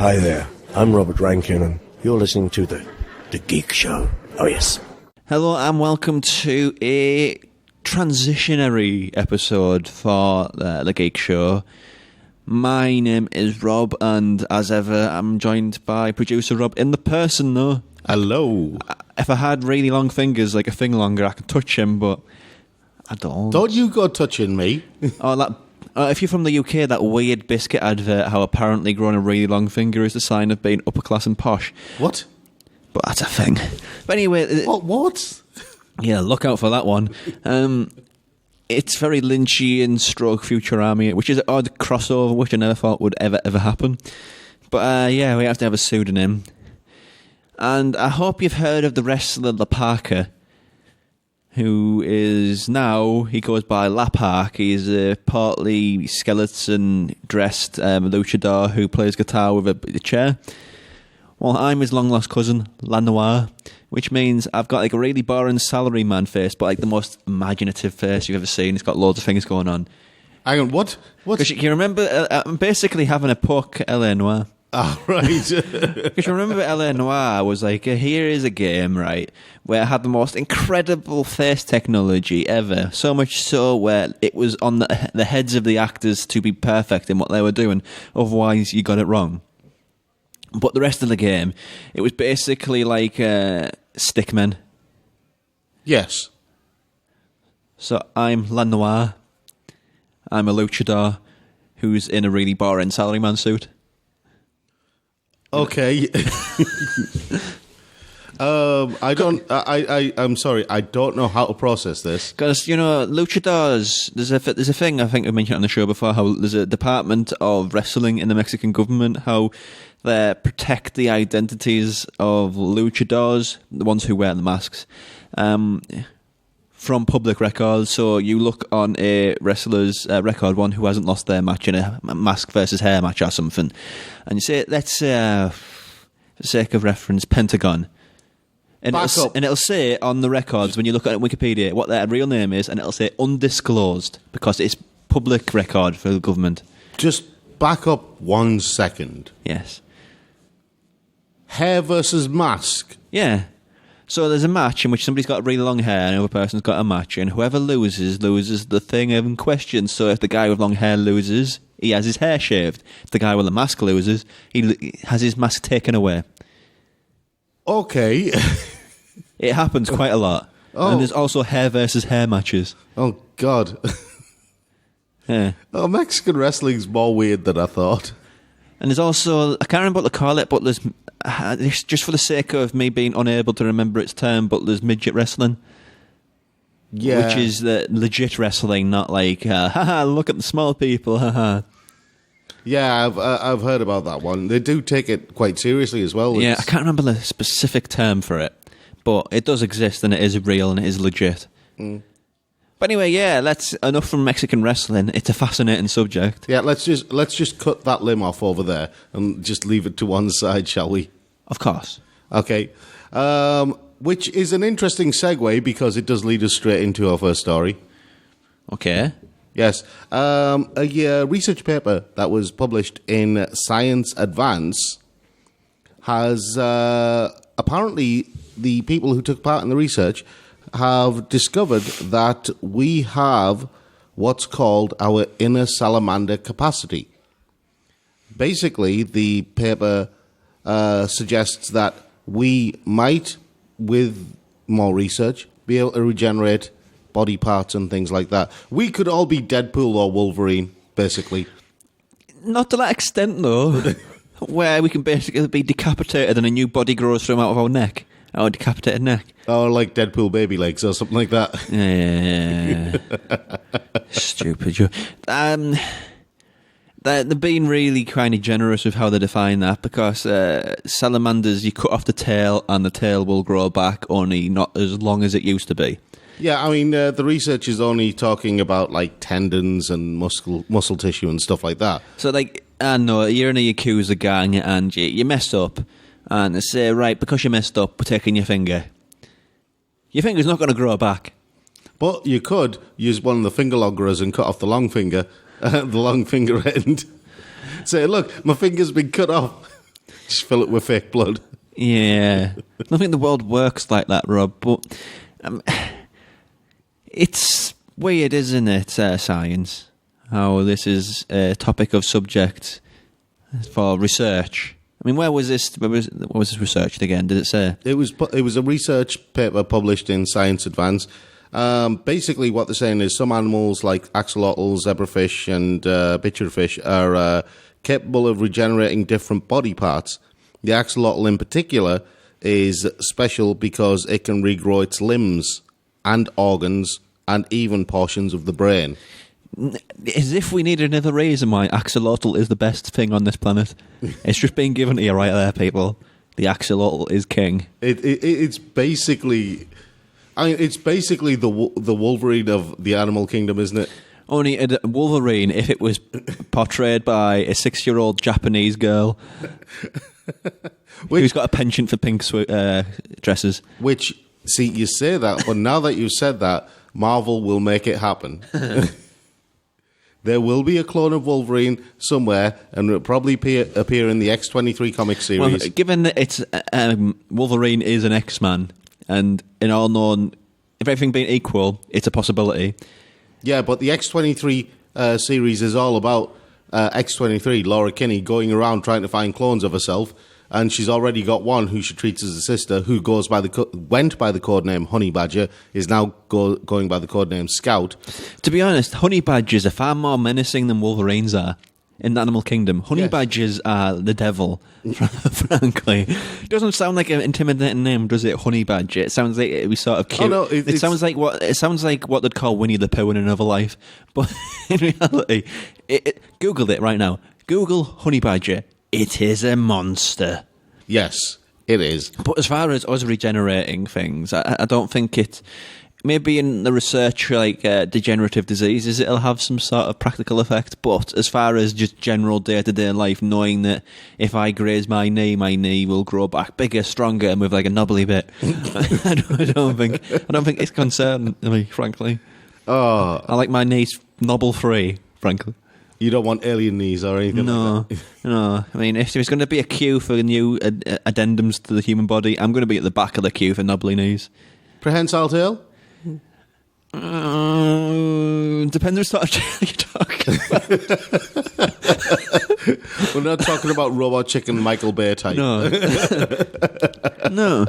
Hi there, I'm Robert Rankin, and you're listening to The Geek Show. Oh, yes. Hello and welcome to a transitionary episode for The Geek Show. My name is Rob, and as ever, I'm joined by producer Rob in the person, though. Hello. If I had really long fingers, like a finger longer, I could touch him, but I don't. Don't you go touching me. If you're from the UK, that weird biscuit advert, how apparently growing a really long finger is a sign of being upper class and posh. What? But that's a thing. But anyway... What? Yeah, look out for that one. It's very Lynchian stroke Future Army, which is an odd crossover, which I never thought would ever happen. But yeah, we have to have a pseudonym. And I hope you've heard of the wrestler La Parka, who is now, he goes by La Park. He's a partly skeleton-dressed luchador who plays guitar with a chair. Well, I'm his long-lost cousin, La Noir, which means I've got like a really boring salaryman face, but like the most imaginative face you've ever seen. It's got loads of things going on. Hang on, what? Because you remember, I'm basically having a poke L.A. Noir. Oh, right. Because you remember L.A. Noir was like, here is a game, right, where I had the most incredible face technology ever. So much so where it was on the heads of the actors to be perfect in what they were doing. Otherwise, you got it wrong. But the rest of the game, it was basically like stickmen. Yes. So I'm La Noir. I'm a luchador who's in a really boring salaryman suit. Okay. I'm sorry, I don't know how to process this. Because, you know, luchadors, there's a thing I think we mentioned on the show before, how there's a department of wrestling in the Mexican government, how they protect the identities of luchadors, the ones who wear the masks, from public records. So you look on a wrestler's record, one who hasn't lost their match in a mask versus hair match or something, and you say, let's say, for the sake of reference, Pentagon. And it'll say on the records, when you look at Wikipedia, what their real name is, and it'll say undisclosed, because it's public record for the government. Just back up 1 second. Yes. Hair versus mask. Yeah. So there's a match in which somebody's got really long hair and another person's got a match, and whoever loses the thing in question. So if the guy with long hair loses, he has his hair shaved. If the guy with the mask loses, he has his mask taken away. Okay. It happens quite a lot. Oh. And there's also hair versus hair matches. Oh, God. Yeah. Oh, Mexican wrestling's more weird than I thought. And there's also, I can't remember what to call it, but there's, just for the sake of me being unable to remember its term, but there's midget wrestling. Yeah. Which is the legit wrestling, not like, haha, look at the small people, haha. Yeah, I've heard about that one. They do take it quite seriously as well. Yeah, I can't remember the specific term for it, but it does exist and it is real and it is legit. Mm. But anyway, yeah, enough from Mexican wrestling. It's a fascinating subject. Yeah, let's just cut that limb off over there and just leave it to one side, shall we? Of course. Okay. Which is an interesting segue because it does lead us straight into our first story. Okay. Yes. A research paper that was published in Science Advance has apparently the people who took part in the research have discovered that we have what's called our inner salamander capacity. Basically, the paper suggests that we might, with more research, be able to regenerate body parts and things like that. We could all be Deadpool or Wolverine, basically. Not to that extent, though, where we can basically be decapitated and a new body grows from out of our neck. Our decapitated neck. Or like Deadpool baby legs or something like that. Yeah. Stupid joke. They're being really kind of generous with how they define that, because salamanders, you cut off the tail and the tail will grow back, only not as long as it used to be. Yeah, I mean, the research is only talking about like tendons and muscle tissue and stuff like that. So like, I know, you're in a Yakuza gang and you messed up, and they say, right, because you messed up, we're taking your finger. Your finger's not going to grow back. But you could use one of the finger logerers and cut off the long finger, the long finger end. Say, look, my finger's been cut off. Just fill it with fake blood. Yeah. I don't think the world works like that, Rob, but it's weird, isn't it, science? How this is a topic of subject for research. I mean, where was this researched again? Did it say? It was a research paper published in Science Advance. Basically, what they're saying is some animals like axolotls, zebrafish, and bitcherfish are capable of regenerating different body parts. The axolotl in particular is special because it can regrow its limbs and organs and even portions of the brain. As if we need another reason why axolotl is the best thing on this planet. It's just being given to you right there, people. The axolotl is king. It's basically, it's basically the Wolverine of the animal kingdom, isn't it? Only a Wolverine if it was portrayed by a 6-year-old Japanese girl who's got a penchant for pink dresses. Which, see, you say that, but now that you've said that, Marvel will make it happen. There will be a clone of Wolverine somewhere, and it'll probably appear in the X-23 comic series. Well, given that it's Wolverine is an X-Man, and in all known, if everything being equal, it's a possibility. Yeah, but the X-23 series is all about X-23, Laura Kinney, going around trying to find clones of herself, and she's already got one who she treats as a sister, who goes by went by the codename Honey Badger, is now going by the codename Scout. To be honest, honey badgers are far more menacing than Wolverines are in the animal kingdom. Honey badgers are the devil, frankly. It doesn't sound like an intimidating name, does it? Honey badger. It sounds like it was sort of cute. Oh, no, it sounds like what they'd call Winnie the Pooh in another life. But in reality, Google it right now. Google honey badger. It is a monster. Yes, it is. But as far as us regenerating things, I don't think it... Maybe in the research, like degenerative diseases, it'll have some sort of practical effect. But as far as just general day-to-day life, knowing that if I graze my knee will grow back bigger, stronger, and with like a knobbly bit, I don't think it's concerning to me, frankly. Oh, I like my knees knobble-free, frankly. You don't want alien knees or anything like that? No. I mean, if there's going to be a queue for new addendums to the human body, I'm going to be at the back of the queue for knobbly knees. Prehensile tail? Depends what sort of tail you're talking about. We're not talking about Robot Chicken Michael Bay type. No.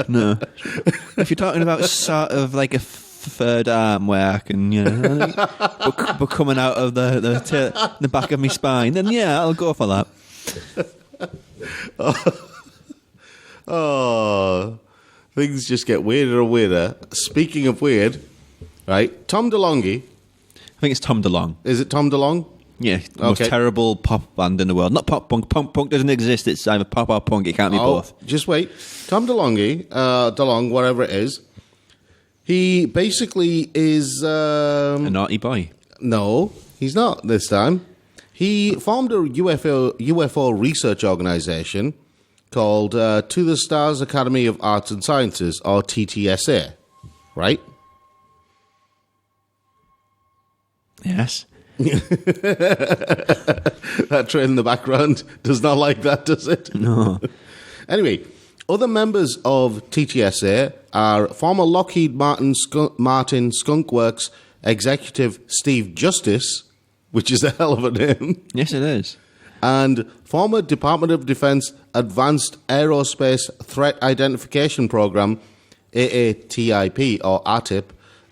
No. If you're talking about sort of like a third arm where I can, but coming out of the back of my spine, then yeah, I'll go for that. Oh, things just get weirder and weirder. Speaking of weird, right, Tom DeLonge. I think it's Tom DeLonge. Is it Tom DeLonge? Yeah, the most terrible pop band in the world. Not pop punk. Punk doesn't exist. It's either pop or punk. It can't be both. Just wait. Tom DeLonge, whatever it is, he basically is... a naughty boy. No, he's not this time. He formed a UFO research organization called To the Stars Academy of Arts and Sciences, or TTSA, right? Yes. That train in the background does not like that, does it? No. Anyway, other members of TTSA are former Lockheed Martin Skunk Works executive Steve Justice, which is a hell of a name. Yes, it is. And former Department of Defense Advanced Aerospace Threat Identification Program, AATIP or ATIP,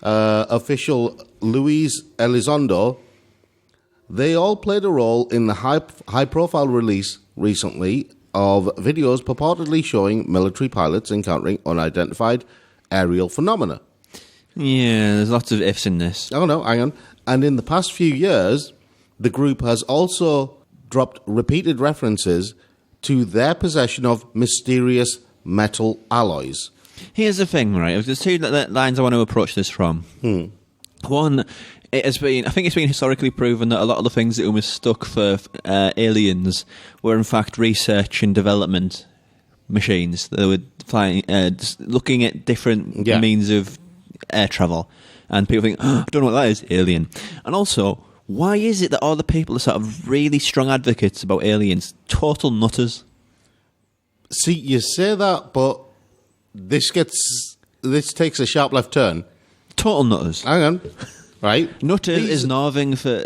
official Luis Elizondo. They all played a role in the high-profile release recently of videos purportedly showing military pilots encountering unidentified aerial phenomena. Yeah, there's lots of ifs in this. Oh, no, hang on. And in the past few years, the group has also dropped repeated references to their possession of mysterious metal alloys. Here's the thing, right? There's two lines I want to approach this from. One, I think it's been historically proven that a lot of the things that were mistook for aliens were in fact research and development machines. They were flying, looking at different means of air travel. And people think, I don't know what that is, alien. And also, why is it that all the people are sort of really strong advocates about aliens, total nutters? See, you say that, but this takes a sharp left turn. Total nutters. Hang on, right? Nutter is Norving for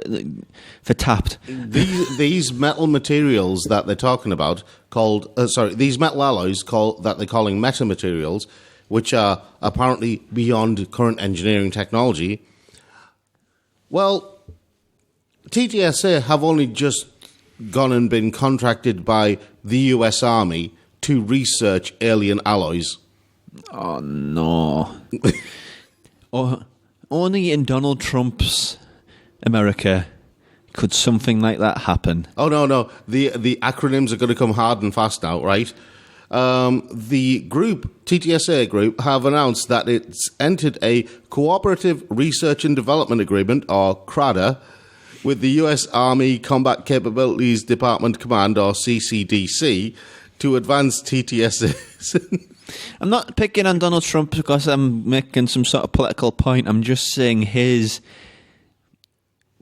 tapped. These metal materials that they're talking about these metal alloys that they're calling metamaterials, which are apparently beyond current engineering technology. Well, TTSA have only just gone and been contracted by the US Army to research alien alloys. Oh, no. Only in Donald Trump's America could something like that happen. Oh, no. The acronyms are going to come hard and fast now, right? The group, TTSA group, have announced that it's entered a Cooperative Research and Development Agreement, or CRADA, with the US Army Combat Capabilities Department Command, or CCDC, to advance TTSA. I'm not picking on Donald Trump because I'm making some sort of political point. I'm just saying his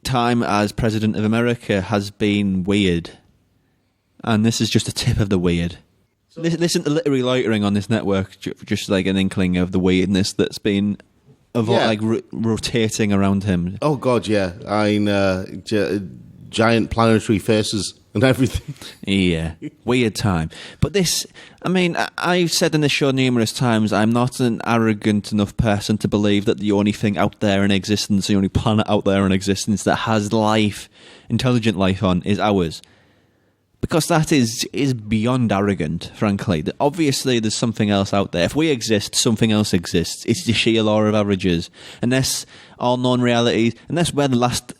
time as President of America has been weird. And this is just a tip of the weird. Listen to literary loitering on this network, just like an inkling of the weirdness that's been rotating around him. Oh, God, yeah. Giant planetary faces and everything. Yeah, weird time. But this, I mean, I've said in this show numerous times, I'm not an arrogant enough person to believe that the only thing out there in existence, the only planet out there in existence that has life, intelligent life on, is ours. Because that is beyond arrogant, frankly. Obviously, there's something else out there. If we exist, something else exists. It's the sheer law of averages. Unless all known realities, unless we're the last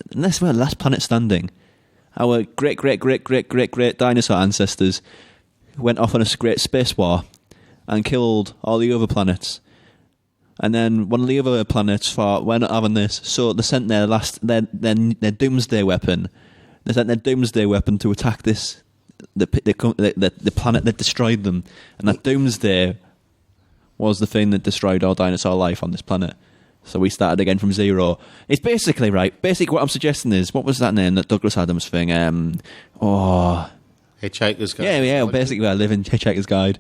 planet standing. Our great dinosaur ancestors went off on a great space war and killed all the other planets. And then one of the other planets thought, we're not having this. So they sent their doomsday weapon. They sent their doomsday weapon to attack this. The planet that destroyed them, and that doomsday was the thing that destroyed all dinosaur life on this planet. So we started again from zero. It's basically right. Basically, what I'm suggesting is, what was that name that Douglas Adams thing? Hitchhiker's Guide. Yeah. Basically, I live in Hitchhiker's Guide,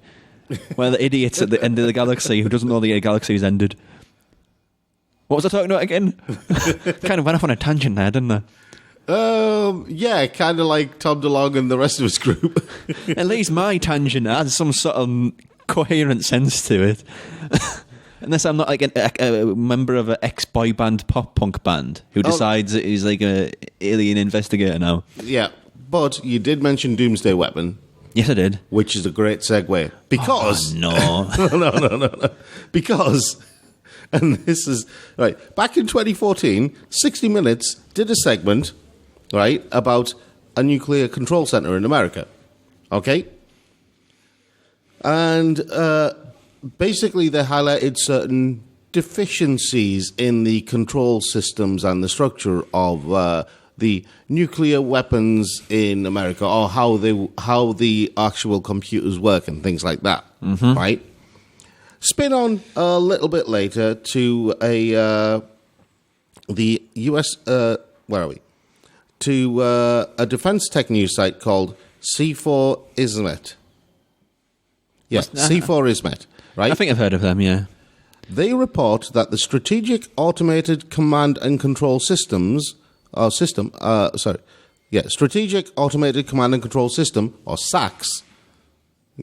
where the idiots at the end of the galaxy who doesn't know the galaxy's ended. What was I talking about again? Kind of went off on a tangent there, didn't I? Yeah, kind of like Tom DeLonge and the rest of his group. At least my tangent has some sort of coherent sense to it. Unless I'm not like a member of an ex-boy band pop punk band who decides that he's like an alien investigator now. Yeah, but you did mention Doomsday Weapon. Yes, I did. Which is a great segue. Because... Oh, no. No. Because... And this is... Right, back in 2014, 60 Minutes did a segment... right, about a nuclear control center in America. Okay? And basically they highlighted certain deficiencies in the control systems and the structure of the nuclear weapons in America, or how the actual computers work and things like that. Mm-hmm. Right? Spin on a little bit later to the US... where are we? To a defense tech news site called C4ISMET. Yes, C4ISMET, right? I think I've heard of them, yeah. They report that the Strategic Automated Command and Control Strategic Automated Command and Control System, or SACS.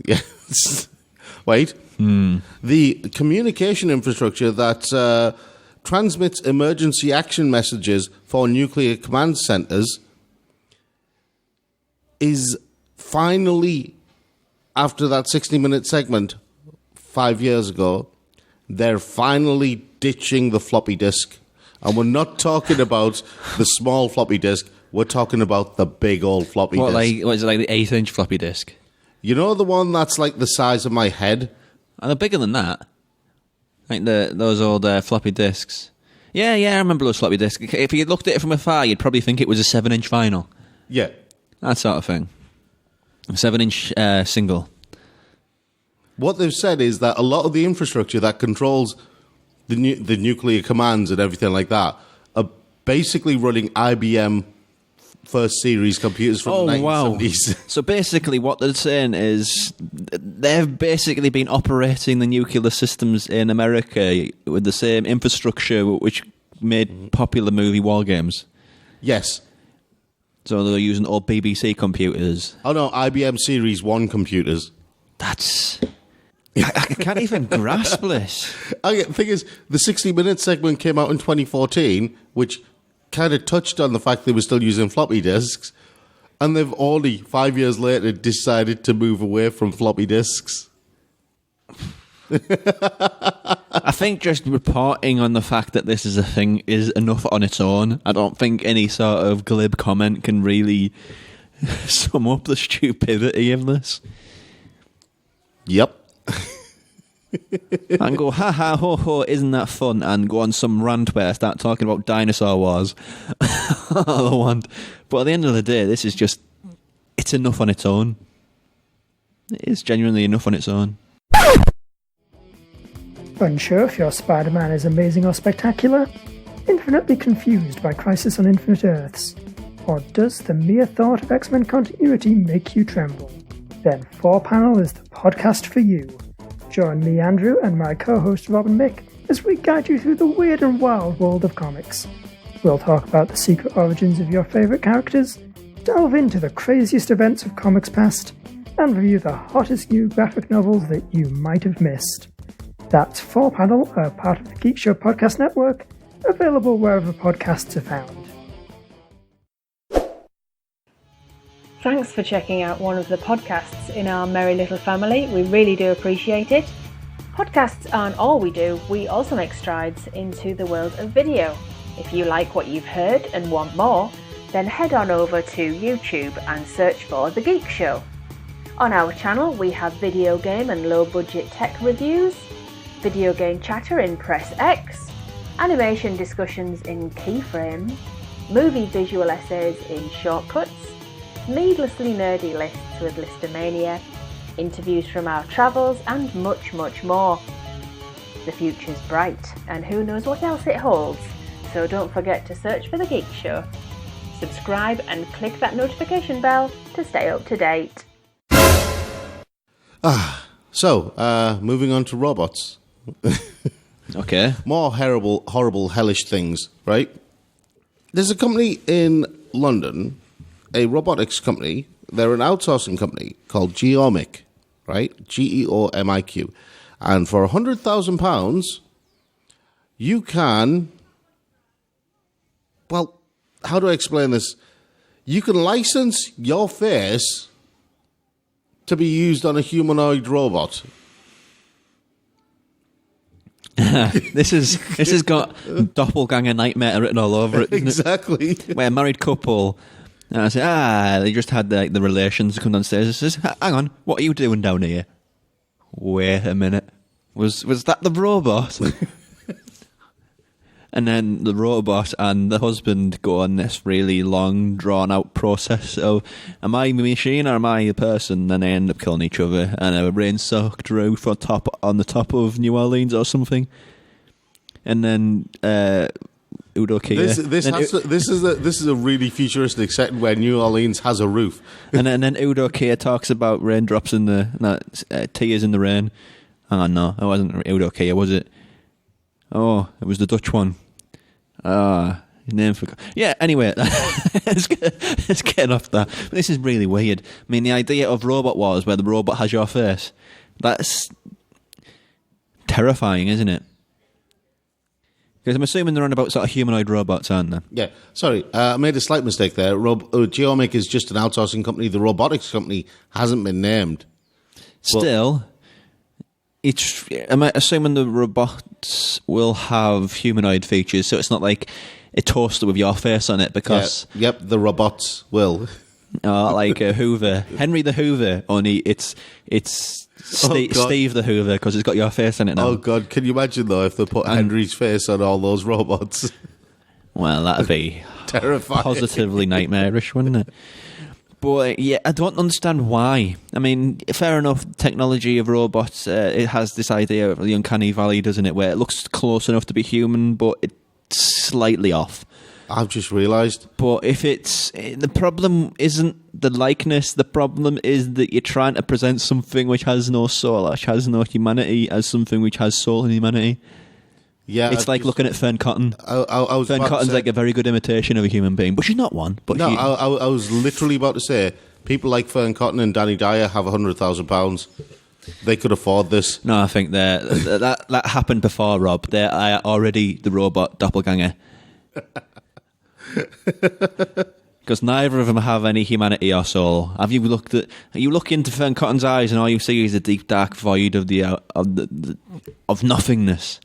Yes. Wait. The communication infrastructure that... transmits emergency action messages for nuclear command centers is finally, after that 60-minute segment 5 years ago, they're finally ditching the floppy disk. And we're not talking about the small floppy disk, we're talking about the big old floppy disk. What is it, like the 8-inch floppy disk? You know the one that's like the size of my head? And they're bigger than that. Like those old floppy disks. Yeah, I remember those floppy disks. If you looked at it from afar, you'd probably think it was a 7-inch vinyl. Yeah. That sort of thing. A 7-inch single. What they've said is that a lot of the infrastructure that controls the nuclear commands and everything like that are basically running IBM first series computers from the 1970s. So basically what they're saying is they've basically been operating the nuclear systems in America with the same infrastructure which made popular movie war games. Yes. So they're using old BBC computers. Oh no, IBM Series 1 computers. That's... I can't even grasp this. The thing is, the 60-minute segment came out in 2014, which kind of touched on the fact they were still using floppy disks, and they've only 5 years later decided to move away from floppy disks. I think just reporting on the fact that this is a thing is enough on its own. I don't think any sort of glib comment can really sum up the stupidity of this. Yep. And go, ha ha, ho ho, isn't that fun? And go on some rant where I start talking about dinosaur wars. All I want. But at the end of the day, this is just, it's enough on its own. It is genuinely enough on its own. Unsure if your Spider-Man is amazing or spectacular? Infinitely confused by Crisis on Infinite Earths? Or does the mere thought of X-Men continuity make you tremble? Then 4Panel is the podcast for you. Join me, Andrew, and my co-host Robin Mick as we guide you through the weird and wild world of comics. We'll talk about the secret origins of your favourite characters, delve into the craziest events of comics past, and review the hottest new graphic novels that you might have missed. That's 4Panel, a part of the Geek Show Podcast Network, available wherever podcasts are found. Thanks for checking out one of the podcasts in our merry little family. We really do appreciate it. Podcasts aren't all we do. We also make strides into the world of video. If you like what you've heard and want more, then head on over to YouTube and search for The Geek Show. On our channel, we have video game and low-budget tech reviews, video game chatter in Press X, animation discussions in Keyframe, movie visual essays in Shortcuts, needlessly nerdy lists with Listomania, interviews from our travels, and much, much more. The future's bright, and who knows what else it holds, so don't forget to search for The Geek Show. Subscribe and click that notification bell to stay up to date. So, moving on to robots. Okay. More horrible, hellish things, right? There's a company in London, a robotics company. They're an outsourcing company called Geomic, right? Geomiq. And for £100,000, you can... Well, how do I explain this? You can license your face to be used on a humanoid robot. This has got doppelganger nightmare written all over it, isn't Exactly. it? Where a married couple, and I say, they just had the relations come downstairs and says, hang on, what are you doing down here? Wait a minute. Was that the robot? And then the robot and the husband go on this really long, drawn-out process of, am I a machine or am I a person? And they end up killing each other, and a rain-soaked roof on the top of New Orleans or something. And then Udo Kier... This is a really futuristic setting where New Orleans has a roof. and then Udo Kier talks about raindrops in tears in the rain. Oh, no, it wasn't Udo Kier, was it? Oh, it was the Dutch one. His name forgot. Yeah, anyway, let's get off that. But this is really weird. I mean, the idea of Robot Wars, where the robot has your face, that's terrifying, isn't it? Because I'm assuming they're on about sort of humanoid robots, aren't they? Yeah, sorry, I made a slight mistake there. Geomic is just an outsourcing company. The robotics company hasn't been named. Still... am I assuming the robots will have humanoid features, so it's not like a toaster with your face on it, because... Yeah, yep, the robots will. Like a Hoover. Henry the Hoover, only it's Steve the Hoover, because it's got your face on it now. Oh, God, can you imagine, though, if they put Henry's face on all those robots? Well, that'd be... terrifying. Positively nightmarish, wouldn't it? But yeah, I don't understand why. I mean, fair enough, technology of robots, it has this idea of the uncanny valley, doesn't it, where it looks close enough to be human, but it's slightly off. I've just realised. But if it's... The problem isn't the likeness. The problem is that you're trying to present something which has no soul, which has no humanity, as something which has soul and humanity. Yeah, it's like looking at Fern Cotton. I was Fern Cotton's like a very good imitation of a human being, but she's not one. But no, I was literally about to say, people like Fern Cotton and Danny Dyer have £100,000. They could afford this. No, I think that happened before, Rob. They are already the robot doppelganger. Because neither of them have any humanity or soul. You look into Fern Cotton's eyes and all you see is a deep dark void of nothingness.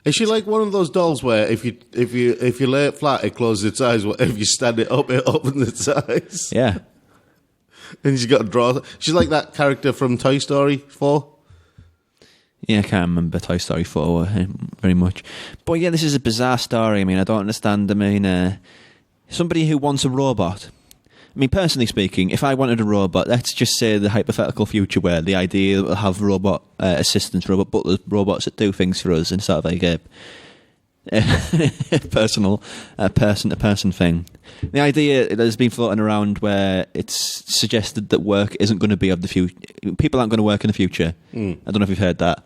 Is she like one of those dolls where if you lay it flat, it closes its eyes, but if you stand it opens its eyes? Yeah. And she's got to draw. She's like that character from Toy Story 4. Yeah, I can't remember Toy Story 4 very much. But yeah, this is a bizarre story. I mean, I don't understand. I mean, somebody who wants a robot. I mean, personally speaking, if I wanted a robot, let's just say the hypothetical future where the idea that we'll have robot assistants, robot butlers, robots that do things for us in sort of like a person-to-person thing. The idea that has been floating around where it's suggested that work isn't going to be of the future. People aren't going to work in the future. I don't know if you've heard that.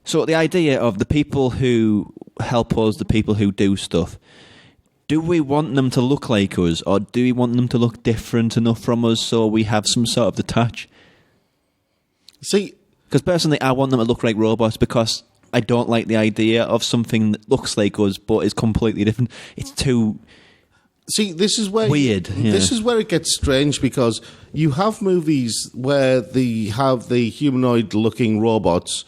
So the idea of the people who help us, the people who do stuff, do we want them to look like us, or do we want them to look different enough from us so we have some sort of detach? See, because personally, I want them to look like robots because I don't like the idea of something that looks like us but is completely different. It's too... See, this is where weird. This is where it gets strange because you have movies where they have the humanoid-looking robots.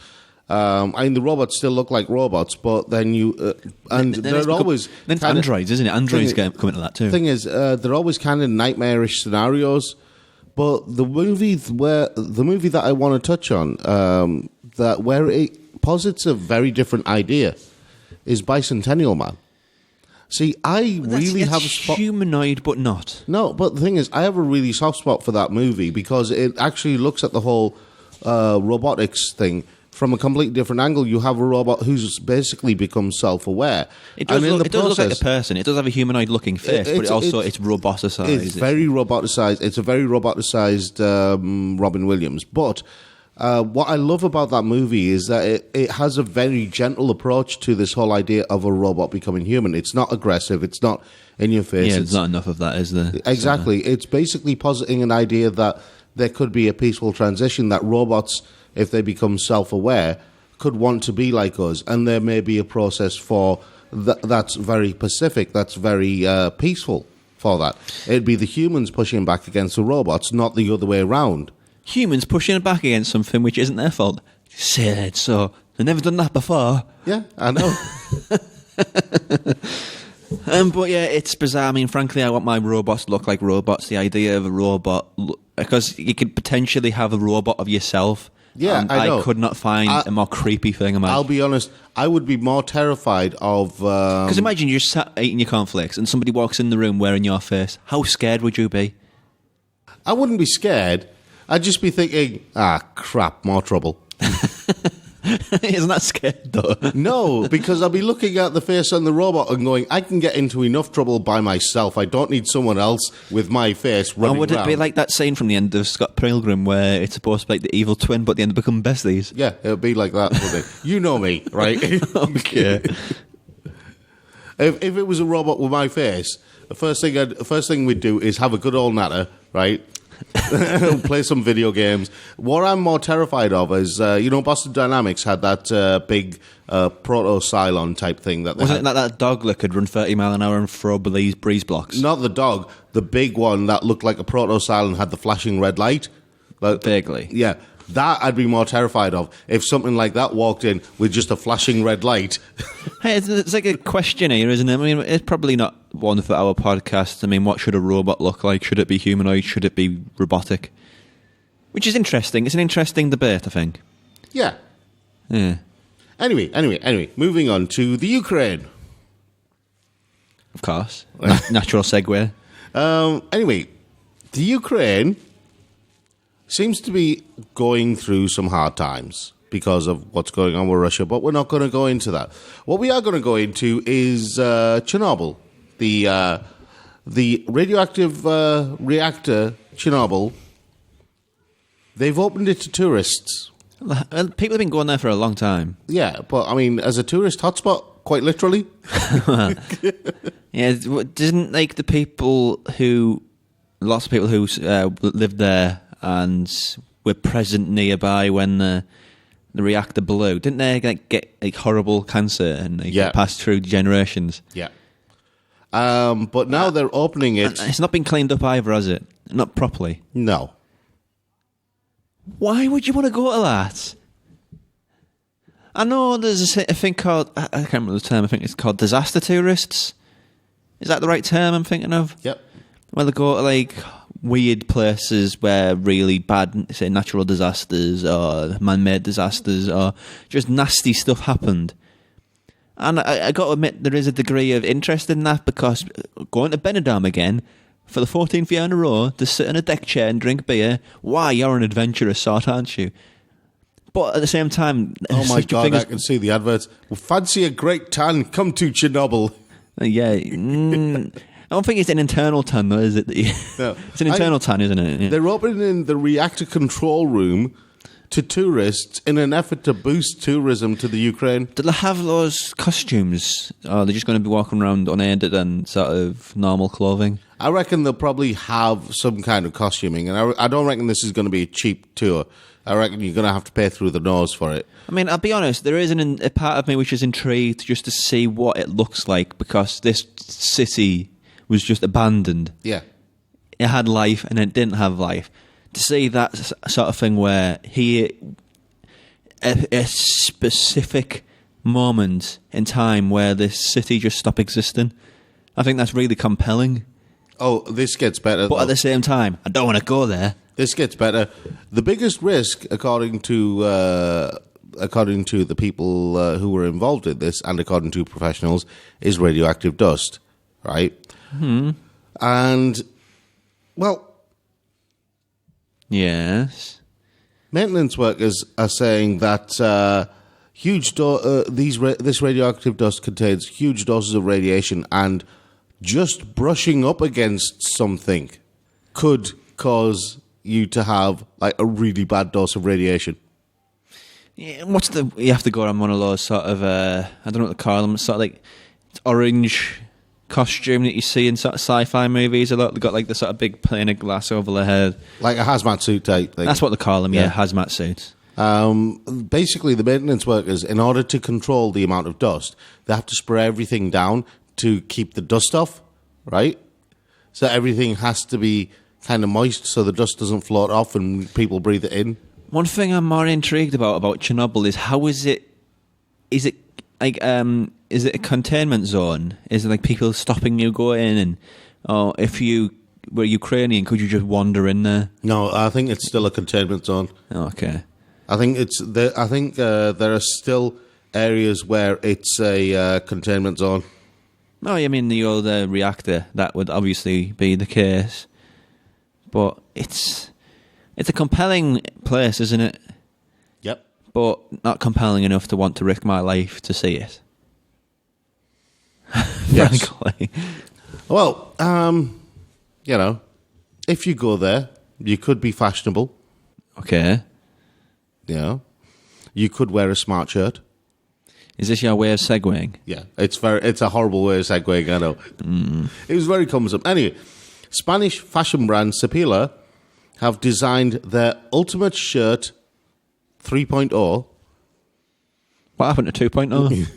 I mean, the robots still look like robots, but then they're always... Then it's androids, isn't it? Androids come into that too. Thing is, they're always kind of nightmarish scenarios. But the movie that I want to touch on, where it posits a very different idea, is Bicentennial Man. See, I really have a spot... humanoid, but not. No, but the thing is, I have a really soft spot for that movie because it actually looks at the whole robotics thing from a completely different angle. You have a robot who's basically become self-aware. It does look like a person. It does have a humanoid-looking face, but it's roboticized. It's very roboticized. It's a very roboticized Robin Williams. But what I love about that movie is that it has a very gentle approach to this whole idea of a robot becoming human. It's not aggressive. It's not in your face. Yeah, there's not enough of that, is there? Exactly. It's basically positing an idea that there could be a peaceful transition, that robots, if they become self-aware, could want to be like us. And there may be a process for that's very pacific, that's very peaceful for that. It'd be the humans pushing back against the robots, not the other way around. Humans pushing back against something which isn't their fault. Say it so. They've never done that before. Yeah, I know. But yeah, it's bizarre. I mean, frankly, I want my robots to look like robots. The idea of a robot, because you could potentially have a robot of yourself. Yeah, I know. I could not find a more creepy thing. I'll be honest, I would be more terrified of... Because imagine you're sat eating your cornflakes and somebody walks in the room wearing your face. How scared would you be? I wouldn't be scared. I'd just be thinking, crap, more trouble. Isn't that scared, though? No, because I'll be looking at the face on the robot and going, I can get into enough trouble by myself. I don't need someone else with my face running around. Or would it be like that scene from the end of Scott Pilgrim where it's supposed to be like the evil twin, but they end up becoming besties? Yeah, it would be like that, wouldn't it? You know me, right? Okay. If it was a robot with my face, the first thing we'd do is have a good old natter, right? Play some video games. What I'm more terrified of is, Boston Dynamics had that big proto-Cylon type thing. Wasn't it that dog that could run 30 mile an hour and throw breeze blocks? Not the dog. The big one that looked like a proto-Cylon had the flashing red light. Vaguely. Yeah. That I'd be more terrified of. If something like that walked in with just a flashing red light. Hey, it's like a question here, isn't it? I mean, it's probably not one for our podcast. I mean, what should a robot look like? Should it be humanoid? Should it be robotic? Which is interesting. It's an interesting debate, I think. Yeah. Yeah. Anyway, moving on to the Ukraine. Of course. Natural segue. Anyway, the Ukraine seems to be going through some hard times because of what's going on with Russia, but we're not going to go into that. What we are going to go into is Chernobyl, the radioactive reactor Chernobyl. They've opened it to tourists. People have been going there for a long time. Yeah, but I mean, as a tourist hotspot, quite literally. Yeah, didn't like the people who, lots of people who lived there and were present nearby when the reactor blew, didn't they get horrible cancer and pass through generations? Yeah. But now they're opening it. And it's not been cleaned up either, has it? Not properly. No. Why would you want to go to that? I know there's a thing called, I can't remember the term, I think it's called disaster tourists. Is that the right term I'm thinking of? Yep. Where they go to weird places where really bad, say, natural disasters or man-made disasters or just nasty stuff happened. And I got to admit, there is a degree of interest in that, because going to Benidorm again for the 14th year in a row to sit in a deck chair and drink beer, why, you're an adventurous sort, aren't you? But at the same time... Oh my God, I can see the adverts. Well, fancy a great tan, come to Chernobyl. Yeah. I don't think it's an internal tan, though, is it? No. It's an internal tan, isn't it? Yeah. They're opening the reactor control room to tourists in an effort to boost tourism to the Ukraine. Do they have those costumes? Or are they just going to be walking around unaided and sort of normal clothing? I reckon they'll probably have some kind of costuming, and I don't reckon this is going to be a cheap tour. I reckon you're going to have to pay through the nose for it. I mean, I'll be honest, there is a part of me which is intrigued just to see what it looks like, because this city was just abandoned. Yeah. It had life and it didn't have life. To see that sort of thing where a specific moment in time where this city just stopped existing, I think that's really compelling. Oh, this gets better. But at the same time, I don't want to go there. This gets better. The biggest risk, according to the people who were involved in this, and according to professionals, is radioactive dust, right? Hmm. And, well... Yes. Maintenance workers are saying that this radioactive dust contains huge doses of radiation, and just brushing up against something could cause you to have a really bad dose of radiation. Yeah, you have to go on one of those sort of I don't know what to call them, sort of orange costume that you see in sort of sci-fi movies a lot. They've got the sort of big pane of glass over their head, like a hazmat suit type thing. That's what they call them. Yeah, hazmat suits. Basically, the maintenance workers, in order to control the amount of dust, they have to spray everything down to keep the dust off, right? So everything has to be kind of moist so the dust doesn't float off and people breathe it in. One thing I'm more intrigued about Chernobyl is how is it a containment zone? Is it people stopping you going in, or if you were Ukrainian, could you just wander in there? No, I think it's still a containment zone. Okay. I think there are still areas where it's a containment zone. No, I mean the old reactor, that would obviously be the case. But it's a compelling place, isn't it? Yep. But not compelling enough to want to risk my life to see it. Yes. Frankly. Well, if you go there, you could be fashionable. Okay. You could wear a smart shirt. Is this your way of segueing? Yeah, it's a horrible way of segueing, I know. It was very cumbersome. Anyway, Spanish fashion brand Cepila have designed their ultimate shirt 3.0. What happened to 2.0?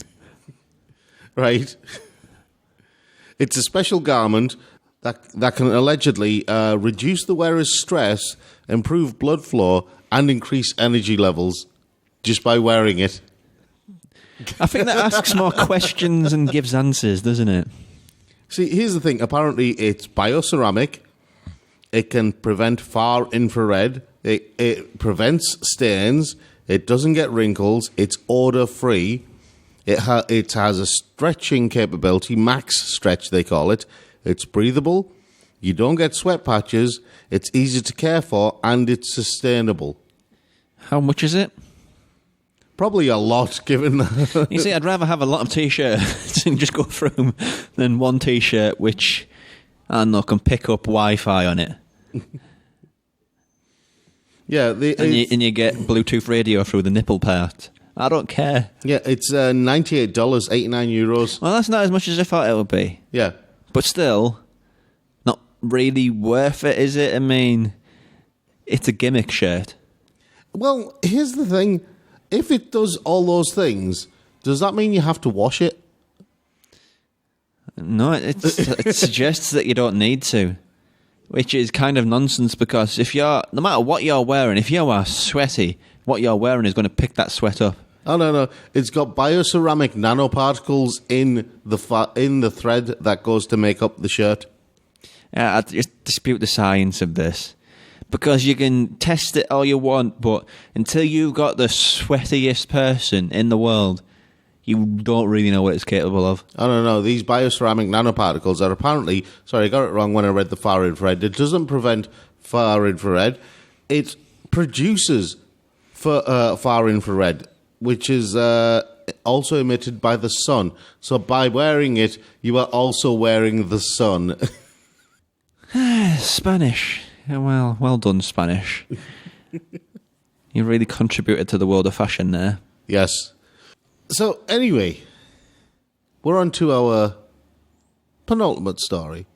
Right. It's a special garment that can allegedly reduce the wearer's stress, improve blood flow, and increase energy levels just by wearing it. I think that asks more questions and gives answers, doesn't it? See, here's the thing. Apparently, it's bioceramic. It can prevent far infrared. It prevents stains. It doesn't get wrinkles. It's odor-free. It has a stretching capability, max stretch they call it. It's breathable. You don't get sweat patches. It's easy to care for, and it's sustainable. How much is it? Probably a lot, given that. You see, I'd rather have a lot of T-shirts and just go through them than one T-shirt which, I don't know, can pick up Wi-Fi on it. Yeah, and you get Bluetooth radio through the nipple part. I don't care. Yeah, it's $98, €89. Well, that's not as much as I thought it would be. Yeah. But still, not really worth it, is it? I mean, it's a gimmick shirt. Well, here's the thing. If it does all those things, does that mean you have to wash it? No, it suggests that you don't need to, which is kind of nonsense because no matter what you're wearing, if you are sweaty, what you're wearing is going to pick that sweat up. Oh, no. It's got bioceramic nanoparticles in the thread that goes to make up the shirt. I just dispute the science of this. Because you can test it all you want, but until you've got the sweatiest person in the world, you don't really know what it's capable of. I don't know. These bioceramic nanoparticles are apparently... Sorry, I got it wrong when I read the far infrared. It doesn't prevent far infrared. It produces far infrared, which is also emitted by the sun. So by wearing it, you are also wearing the sun. Spanish. Well done, Spanish. You really contributed to the world of fashion there. Yes. So, anyway, we're on to our penultimate story.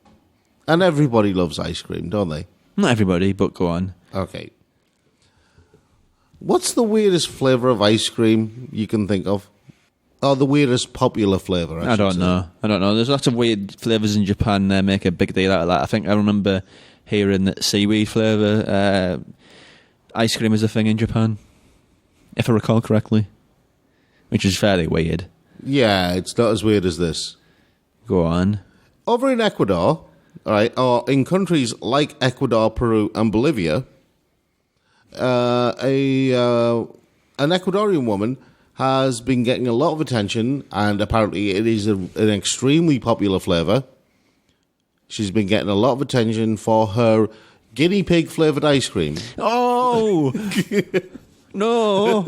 And everybody loves ice cream, don't they? Not everybody, but go on. Okay. What's the weirdest flavour of ice cream you can think of? Or the weirdest popular flavour, I don't know. There's lots of weird flavours in Japan. They make a big deal out of that. I think I remember hearing that seaweed flavour ice cream is a thing in Japan, if I recall correctly, which is fairly weird. Yeah, it's not as weird as this. Go on. Over in Ecuador, all right, or in countries like Ecuador, Peru, and Bolivia, an Ecuadorian woman has been getting a lot of attention, and apparently it is an extremely popular flavour. She's been getting a lot of attention for her guinea pig flavoured ice cream. Oh! No!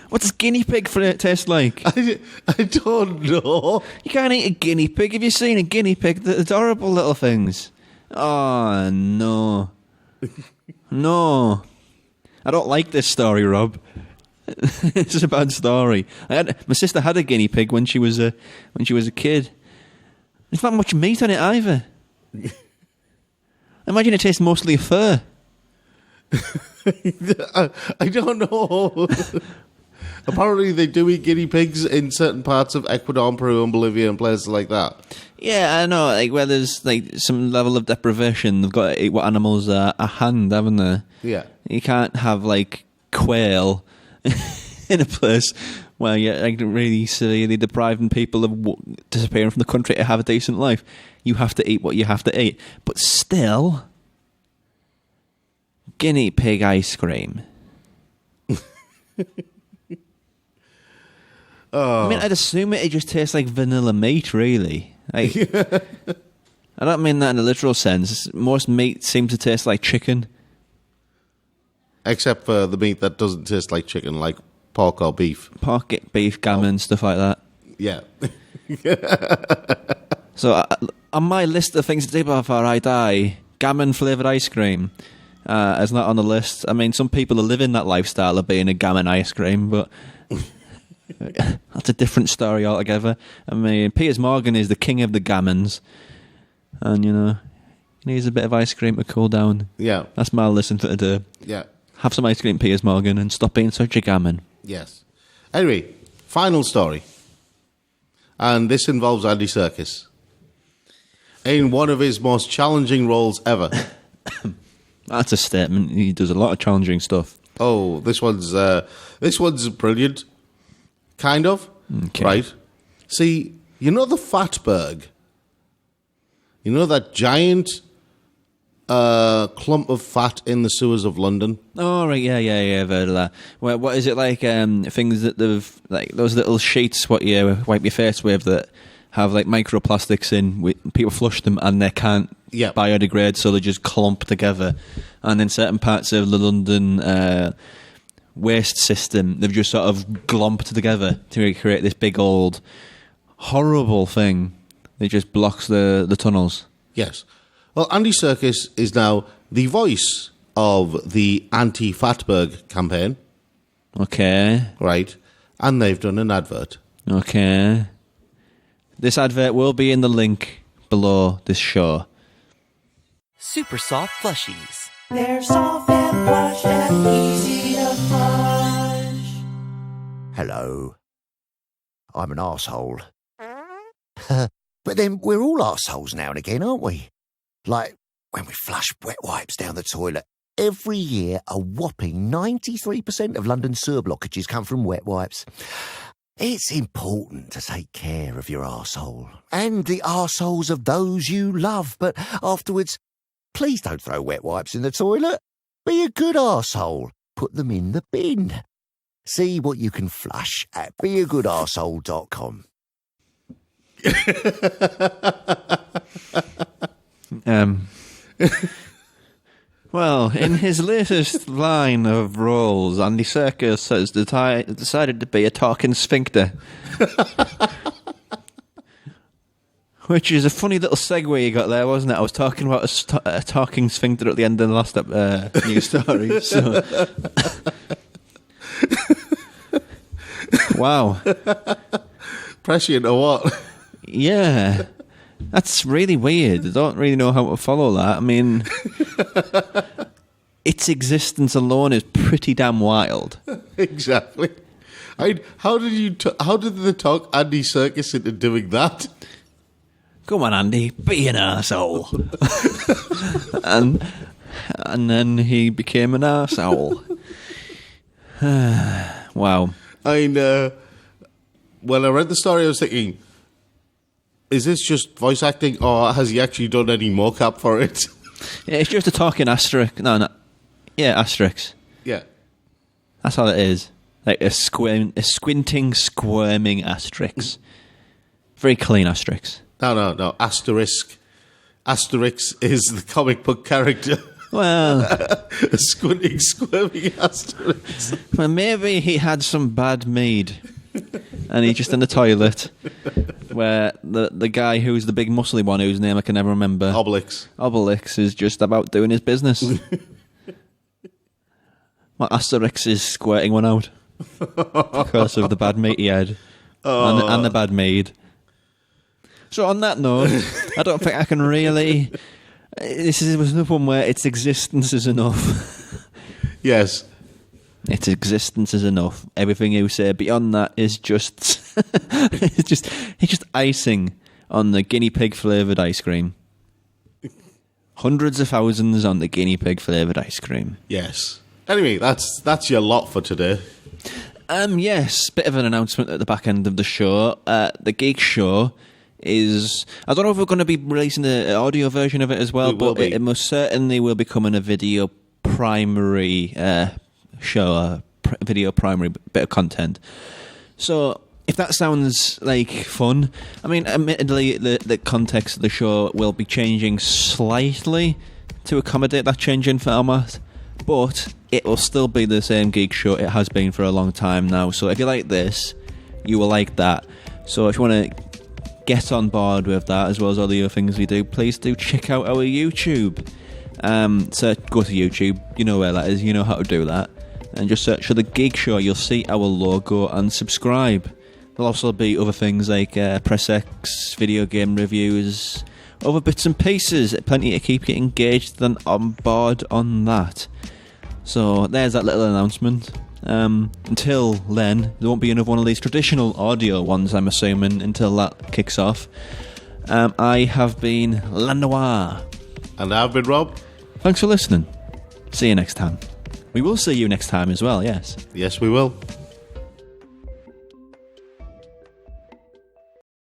What does guinea pig taste like? I don't know. You can't eat a guinea pig. Have you seen a guinea pig? They're adorable little things. Oh, no. No. I don't like this story, Rob. It's a bad story. My sister had a guinea pig when she was a kid. There's not much meat on it either. Imagine it tastes mostly of fur. I don't know. Apparently they do eat guinea pigs in certain parts of Ecuador, Peru, and Bolivia and places like that. Yeah, I know. Like where there's like some level of deprivation, they've got to eat what animals are hand, haven't they? Yeah. You can't have like quail in a place where you're like really severely depriving people of disappearing from the country to have a decent life. You have to eat what you have to eat. But still, guinea pig ice cream. I mean, I'd assume it just tastes like vanilla meat, really. Like, I don't mean that in a literal sense. Most meat seems to taste like chicken. Except for the meat that doesn't taste like chicken, like pork or beef. Pork, beef, gammon, stuff like that. Yeah. So, on my list of things to do before I die, gammon-flavoured ice cream is not on the list. I mean, some people are living that lifestyle of being a gammon ice cream, but that's a different story altogether. I mean, Piers Morgan is the king of the gammons, and, you know, he needs a bit of ice cream to cool down. Yeah. That's my listen for today. Yeah. Have some ice cream, Piers Morgan, and stop being such a gammon. Yes. Anyway, final story. And this involves Andy Serkis. In one of his most challenging roles ever. That's a statement. He does a lot of challenging stuff. Oh, this one's brilliant. Kind of. Okay. Right. See, you know the Fatberg? You know that giant clump of fat in the sewers of London? Oh, right, yeah, I've heard of that. Well, what is it like, things that they've, like, those little sheets what you wipe your face with that have, like, microplastics in, people flush them and they can't biodegrade, so they just clump together. And in certain parts of the London waste system they've just sort of glomped together to create this big old horrible thing that just blocks the tunnels. Yes. Well, Andy Serkis is now the voice of the anti-Fatberg campaign. Okay. Right. And they've done an advert. Okay. This advert will be in the link below this show. Super soft plushies. They're soft and plush and easy to flush. Hello. I'm an arsehole. But then we're all arseholes now and again, aren't we? Like when we flush wet wipes down the toilet. Every year, a whopping 93% of London sewer blockages come from wet wipes. It's important to take care of your arsehole and the arseholes of those you love. But afterwards, please don't throw wet wipes in the toilet. Be a good arsehole. Put them in the bin. See what you can flush at beagoodarsehole.com. Well, in his latest line of roles, Andy Serkis has decided to be a talking sphincter. Which is a funny little segue you got there, wasn't it? I was talking about a talking sphincter at the end of the last news story. So. Wow. Prescient or what? Yeah. That's really weird. I don't really know how to follow that. I mean, its existence alone is pretty damn wild. Exactly. How did they talk Andy Serkis into doing that? Come on, Andy, be an arsehole. and then he became an arsehole. Wow. When I read the story, I was thinking, is this just voice acting, or has he actually done any mocap for it? Yeah, it's just a talking Asterix. No. Yeah, Asterix. Yeah. That's all it is. Like a squinting, squirming Asterix. Very clean Asterix. No. Asterix. Asterix is the comic book character. Well, a squinting, squirming Asterix. Well, maybe he had some bad mead. And he's just in the toilet where the guy who's the big muscly one whose name I can never remember, Obelix is just about doing his business. Well, Asterix is squirting one out because of the bad meat he had and the bad mead. So on that note, I don't think I can really... This was another one where its existence is enough. Yes. Its existence is enough. Everything you say beyond that is just it's just icing on the guinea pig flavoured ice cream. Hundreds of thousands on the guinea pig flavoured ice cream. Yes. Anyway, that's your lot for today. Yes, bit of an announcement at the back end of the show. The Geek Show is... I don't know if we're going to be releasing the audio version of it as well, but it most certainly will become a video primary show, video primary bit of content. So if that sounds like fun, I mean, admittedly, the context of the show will be changing slightly to accommodate that change in format, but it will still be the same Geek Show it has been for a long time now. So if you like this, you will like that. So if you want to get on board with that, as well as all the other things we do, please do check out our YouTube. So go to YouTube, you know where that is, you know how to do that, and just search for The Geek Show. You'll see our logo and subscribe. There'll also be other things like Press X, video game reviews, other bits and pieces, plenty to keep you engaged and on board on that. So there's that little announcement. Until then, there won't be another one of these traditional audio ones, I'm assuming, until that kicks off. I have been Lanoir. And I've been Rob. Thanks for listening. See you next time. We will see you next time as well, yes. Yes, we will.